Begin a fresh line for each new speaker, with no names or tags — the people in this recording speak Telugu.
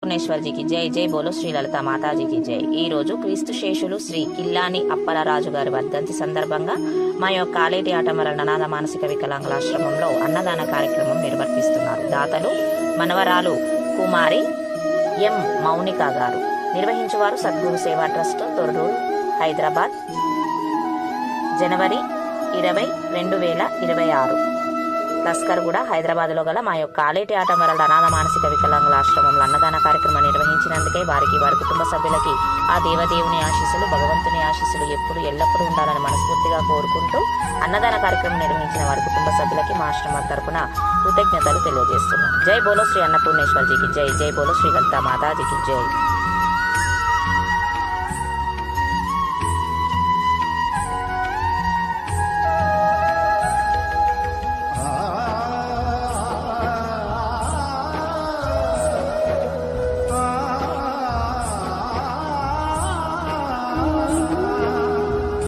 భువనేశ్వర్జీకి జై. జై బోలో శ్రీ లలితా మాతాజీకి జై. ఈ రోజు క్రీస్తు శేషులు శ్రీ కిల్లాని అప్పలరాజు గారి వర్ధంతి సందర్భంగా మా యొక్క కాలేటి ఆటమరల ననాద మానసిక వికలాంగుల ఆశ్రమంలో అన్నదాన కార్యక్రమం నిర్వర్తిస్తున్నారు. దాతలు మనవరాలు కుమారి ఎం మౌనిక గారు. నిర్వహించువారు సద్గురు సేవా ట్రస్ట్, తొర్రూరు, హైదరాబాద్, జనవరి 20, 2026. లస్కర్గూడ, హైదరాబాద్లో గల మా యొక్క కాలేటి ఆటమరల అనాథ మానసిక వికలాంగుల ఆశ్రమంలో అన్నదాన కార్యక్రమం నిర్వహించినందుకే వారికి, వారి కుటుంబ సభ్యులకి ఆ దేవదేవుని ఆశీస్సులు, భగవంతుని ఆశీస్సులు ఎప్పుడు ఎల్లప్పుడూ ఉండాలని మనస్ఫూర్తిగా కోరుకుంటూ అన్నదాన కార్యక్రమం నిర్వహించిన వారి కుటుంబ సభ్యులకి మా ఆశ్రమం తరపున కృతజ్ఞతలు తెలియజేస్తున్నాం. జై బోలో శ్రీ అన్నపూర్ణేశ్వర్జీకి జై. జై బోలో శ్రీ లలితా మాతాజీకి జై.